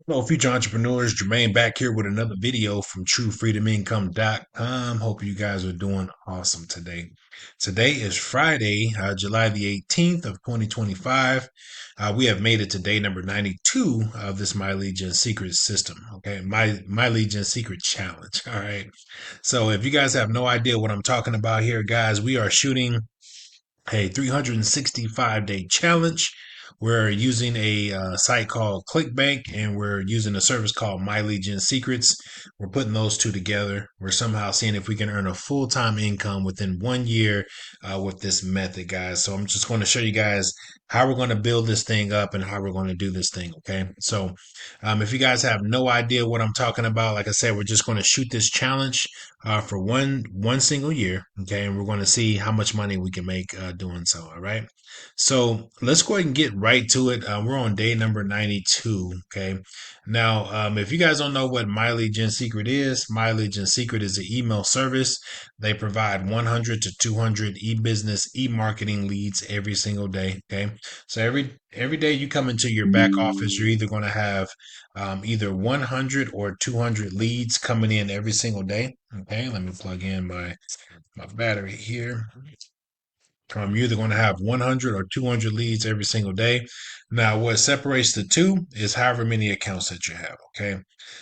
Hello, future entrepreneurs. Jermaine back here with another video from TrueFreedomIncome.com. Hope you guys are doing awesome today. Today is Friday, July the 18th of 2025. We have made it to day number 92 of this My Legion Secret system. Okay, My Legion Secret Challenge. All right. So if you guys have no idea what I'm talking about here, guys, we are shooting a 365-day challenge. We're using a site called ClickBank, and we're using a service called My Legion Secrets. We're putting those two together. We're somehow seeing if we can earn a full-time income within 1 year with this method, guys. So I'm just going to show you guys how we're going to build this thing up and how we're going to do this thing. Okay. So if you guys have no idea what I'm talking about, like I said, we're just going to shoot this challenge for one single year. Okay, and we're going to see how much money we can make doing so. All right. So let's go ahead and get right to it. We're on day number 92. Okay. Now, if you guys don't know what My Legion Secret is, My Legion Secret is an email service. They provide 100 to 200 e-business, e-marketing leads every single day. Okay. So every day you come into your back office, you're either going to have either 100 or 200 leads coming in every single day. Okay, let me plug in my battery here. You're either going to have 100 or 200 leads every single day. Now, what separates the two is however many accounts that you have. Okay,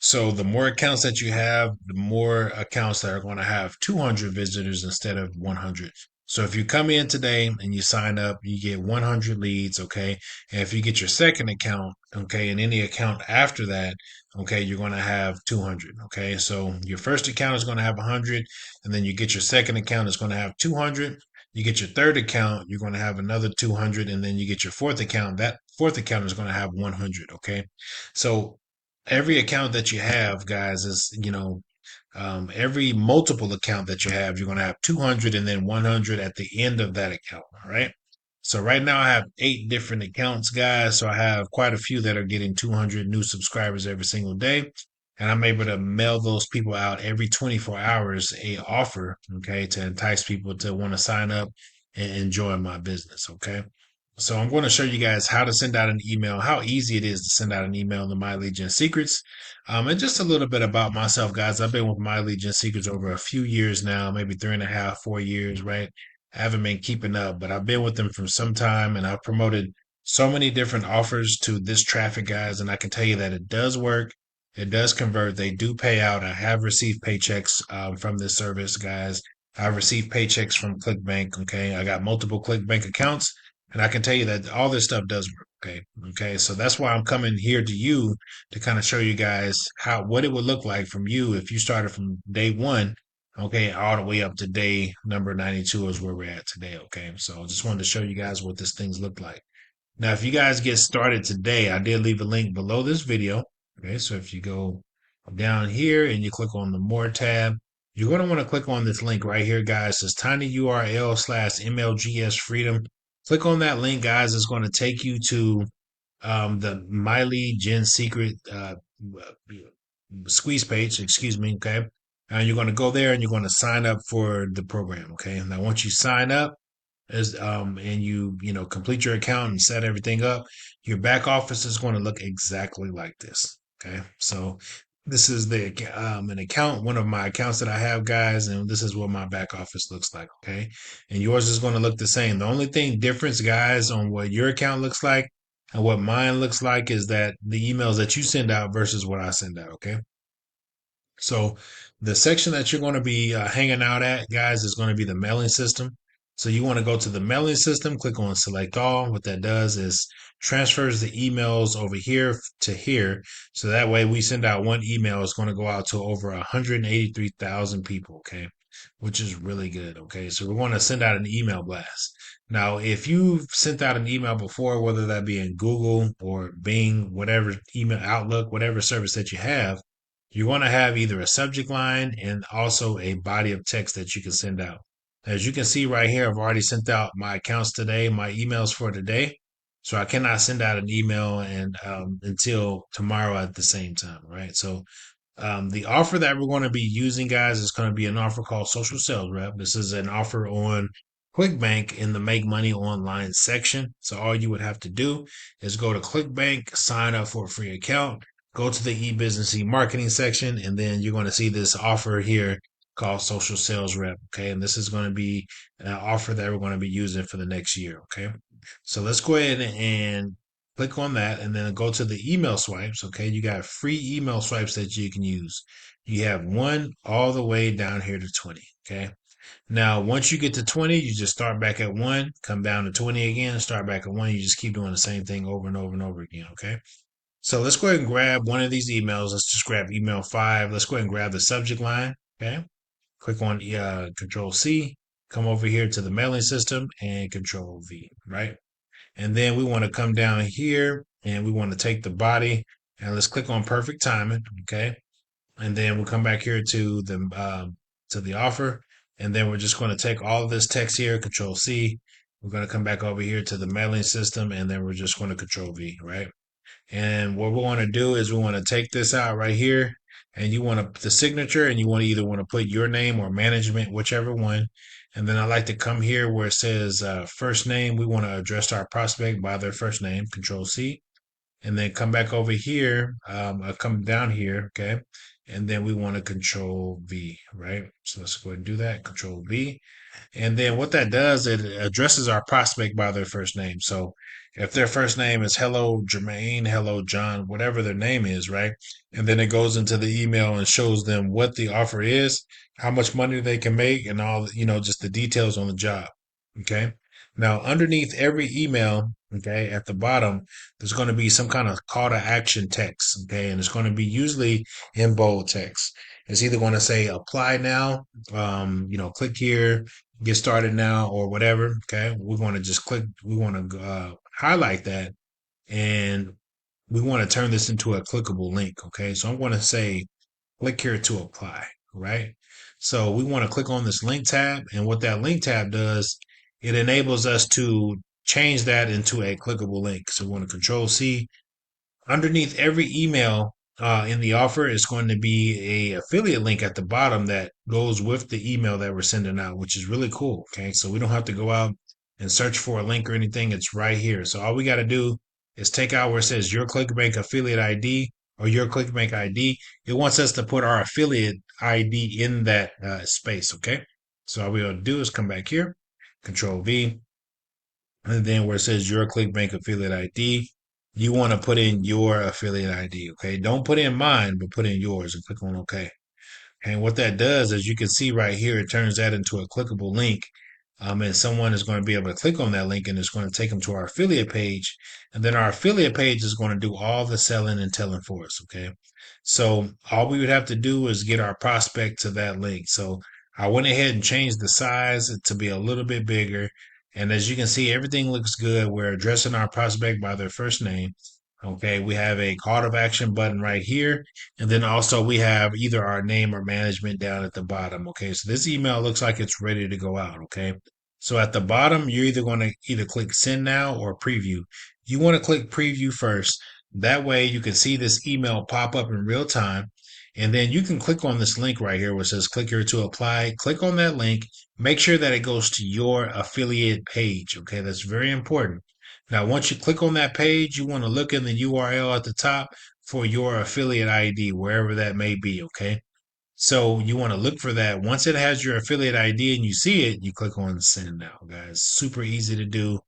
so the more accounts that you have, the more accounts that are going to have 200 visitors instead of 100. So if you come in today and you sign up, you get 100 leads. Okay, and if you get your second account, okay, and any account after that, okay, you're going to have 200. Okay, so your first account is going to have 100, and then you get your second account is going to have 200. You get your third account, you're going to have another 200, and then you get your fourth account. That fourth account is going to have 100. Okay, so every account that you have, guys, is every multiple account that you have, you're going to have 200 and then 100 at the end of that account. All right. So right now I have 8 different accounts, guys. So I have quite a few that are getting 200 new subscribers every single day. And I'm able to mail those people out every 24 hours a offer, okay, to entice people to want to sign up and join my business, okay? So I'm going to show you guys how to send out an email, how easy it is to send out an email to My Legion Secrets. And just a little bit about myself, guys. I've been with My Legion Secrets over a few years now, maybe 3.5, 4 years, right? I haven't been keeping up, but I've been with them for some time, and I've promoted so many different offers to this traffic, guys. And I can tell you that it does work. It does convert. They do pay out. I have received paychecks from this service, guys. I've received paychecks from ClickBank. Okay. I got multiple ClickBank accounts, and I can tell you that all this stuff does work. Okay. Okay. So that's why I'm coming here to you to kind of show you guys what it would look like from you if you started from day one. Okay. All the way up to day number 92 is where we're at today. Okay. So I just wanted to show you guys what this things look like. Now, if you guys get started today, I did leave a link below this video. Okay, so if you go down here and you click on the More tab, you're going to want to click on this link right here, guys. It says tinyurl/MLGS Freedom. Click on that link, guys. It's going to take you to the Miley Gen Secret squeeze page, excuse me. Okay, and you're going to go there and you're going to sign up for the program. Okay, now once you sign up, as and you complete your account and set everything up, your back office is going to look exactly like this. Okay, so this is the an account, one of my accounts that I have, guys, and this is what my back office looks like. Okay, and yours is going to look the same. The only thing difference, guys, on what your account looks like and what mine looks like is that the emails that you send out versus what I send out. Okay, so the section that you're going to be hanging out at, guys, is going to be the mailing system. So you want to go to the mailing system, click on select all. What that does is transfers the emails over here to here. So that way we send out one email, it's going to go out to over 183,000 people. Okay. Which is really good. Okay. So we're going to send out an email blast. Now, if you've sent out an email before, whether that be in Google or Bing, whatever email Outlook, whatever service that you have, you want to have either a subject line and also a body of text that you can send out. As you can see right here, I've already sent out my accounts today, my emails for today. So I cannot send out an email and until tomorrow at the same time, right? So the offer that we're going to be using, guys, is going to be an offer called Social Sales Rep. This is an offer on ClickBank in the Make Money Online section. So all you would have to do is go to ClickBank, sign up for a free account. go to the e-business e-marketing section, and then you're going to see this offer here called social sales rep. Okay. And this is going to be an offer that we're going to be using for the next year. Okay. So let's go ahead and click on that and then go to the email swipes. Okay. You got free email swipes that you can use. You have one all the way down here to 20. Okay. Now, once you get to 20, you just start back at one, come down to 20 again, start back at one. You just keep doing the same thing over and over and over again. Okay. So let's go ahead and grab one of these emails. Let's just grab email 5. Let's go ahead and grab the subject line. Okay. Click on Control C, come over here to the mailing system and Control V, right? And then we want to come down here and we want to take the body and let's click on perfect timing. Okay. And then we'll come back here to the offer. And then we're just going to take all of this text here, Control C. We're going to come back over here to the mailing system and then we're just going to Control V, right? And what we want to do is we want to take this out right here and you want to the signature and you want to either want to put your name or management, whichever one. And then I like to come here where it says first name. We want to address our prospect by their first name, Control C. And then come back over here. Come down here, okay? And then we want to Control V, right? So let's go ahead and do that, Control V. And then what that does, it addresses our prospect by their first name. So if their first name is hello Jermaine, hello John, whatever their name is, right? And then it goes into the email and shows them what the offer is, how much money they can make, and all, just the details on the job. Okay. Now, underneath every email, okay, at the bottom, there's going to be some kind of call to action text. Okay. And it's going to be usually in bold text. It's either going to say apply now, click here, get started now or whatever. Okay. We want to just click, we want to highlight that and we want to turn this into a clickable link. Okay. So I'm going to say click here to apply, right? So we want to click on this link tab. And what that link tab does, it enables us to change that into a clickable link. So we want to Control C. Underneath every email in the offer is going to be a affiliate link at the bottom that goes with the email that we're sending out, which is really cool. Okay, so we don't have to go out and search for a link or anything. It's right here. So all we got to do is take out where it says your ClickBank affiliate ID or your ClickBank ID. It wants us to put our affiliate ID in that space. Okay, so all we got to do is come back here, Control V, and then where it says your ClickBank affiliate ID, you want to put in your affiliate ID. Okay. Don't put in mine, but put in yours and click on OK. And what that does, as you can see right here, it turns that into a clickable link. And someone is going to be able to click on that link and it's going to take them to our affiliate page. And then our affiliate page is going to do all the selling and telling for us. Okay. So all we would have to do is get our prospect to that link. So I went ahead and changed the size to be a little bit bigger. And as you can see, everything looks good. We're addressing our prospect by their first name. Okay, we have a call to action button right here. And then also we have either our name or management down at the bottom. Okay, so this email looks like it's ready to go out. Okay, so at the bottom, you're either going to either click send now or preview. You want to click preview first. That way you can see this email pop up in real time. And then you can click on this link right here where it says click here to apply. Click on that link. Make sure that it goes to your affiliate page. Okay, that's very important. Now, once you click on that page, you want to look in the URL at the top for your affiliate ID, wherever that may be. Okay. So you want to look for that. Once it has your affiliate ID and you see it, you click on send now, guys. Super easy to do.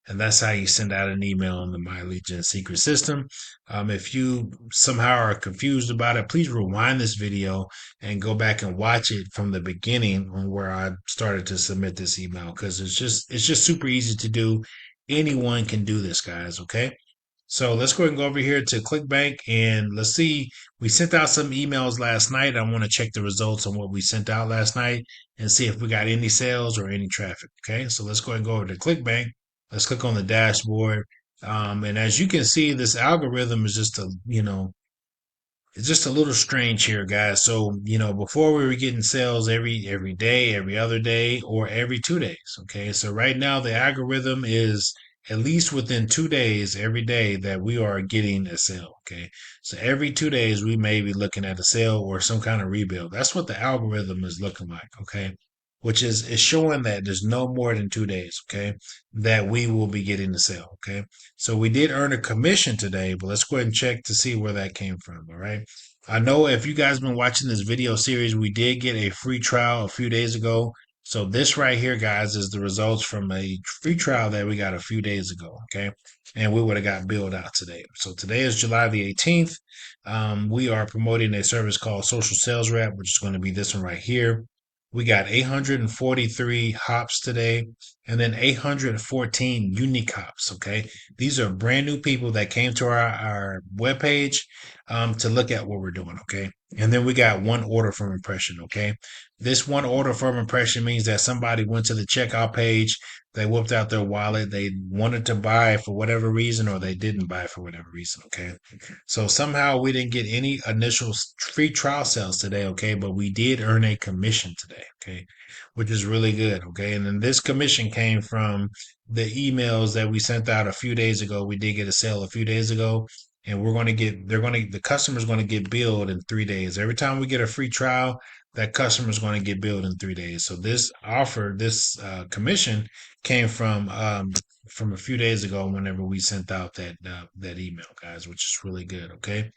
And that's how you send out an email in the My Legion secret system. If you somehow are confused about it, please rewind this video and go back and watch it from the beginning on where I started to submit this email because it's just super easy to do. Anyone can do this, guys. Okay. So let's go ahead and go over here to ClickBank and let's see. We sent out some emails last night. I want to check the results on what we sent out last night and see if we got any sales or any traffic. Okay, so let's go ahead and go over to ClickBank. Let's click on the dashboard. And as you can see, this algorithm is just it's just a little strange here, guys. So, before we were getting sales every day, every other day, or every 2 days. Okay. So right now the algorithm is at least within 2 days every day that we are getting a sale. Okay. So every 2 days we may be looking at a sale or some kind of rebuild. That's what the algorithm is looking like. Okay. which is showing that there's no more than 2 days, okay, that we will be getting the sale, okay. So we did earn a commission today, but let's go ahead and check to see where that came from, all right. I know if you guys been watching this video series, we did get a free trial a few days ago. So this right here, guys, is the results from a free trial that we got a few days ago, okay, and we would have got billed out today. So today is July the 18th. We are promoting a service called Social Sales Rep, which is going to be this one right here. We got 843 hops today and then 814 unique hops. Okay. These are brand new people that came to our webpage to look at what we're doing. Okay. And then we got one order from impression. Okay. This one order from impression means that somebody went to the checkout page, they whipped out their wallet, they wanted to buy for whatever reason, or they didn't buy for whatever reason. Okay. So somehow we didn't get any initial free trial sales today, okay, but we did earn a commission today, okay, which is really good, okay. And then this commission came from the emails that we sent out a few days ago. We did get a sale a few days ago, and the customer's going to get billed in 3 days. Every time we get a free trial, that customer's going to get billed in 3 days. So this offer, this commission came from a few days ago whenever we sent out that email, guys, which is really good. Okay.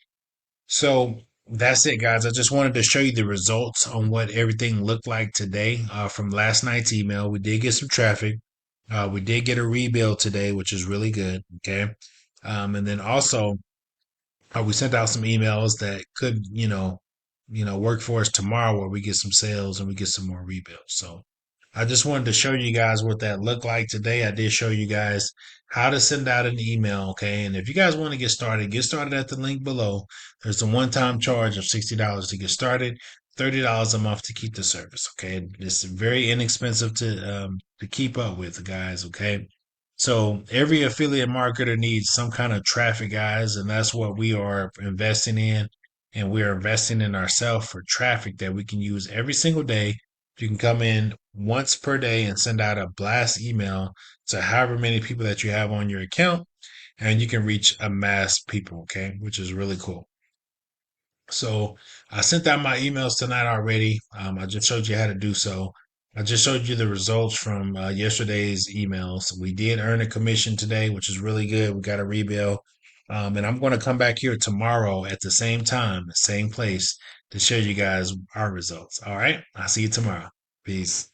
So that's it, guys. I just wanted to show you the results on what everything looked like today from last night's email. We did get some traffic. We did get a rebuild today, which is really good. Okay. And then also we sent out some emails that could, work for us tomorrow where we get some sales and we get some more rebuilds. So I just wanted to show you guys what that looked like today. I did show you guys how to send out an email. Okay. And if you guys want to get started at the link below. There's a one-time charge of $60 to get started, $30 a month to keep the service. Okay. It's very inexpensive to keep up with, guys. Okay. So every affiliate marketer needs some kind of traffic, guys, and that's what we are investing in. And we're investing in ourselves for traffic that we can use every single day. You can come in once per day and send out a blast email to however many people that you have on your account, and you can reach a mass people, okay, which is really cool. So I sent out my emails tonight already. I just showed you how to do so. I just showed you the results from yesterday's emails. We did earn a commission today, which is really good. We got a rebill. And I'm going to come back here tomorrow at the same time, same place to show you guys our results. All right. I'll see you tomorrow. Peace.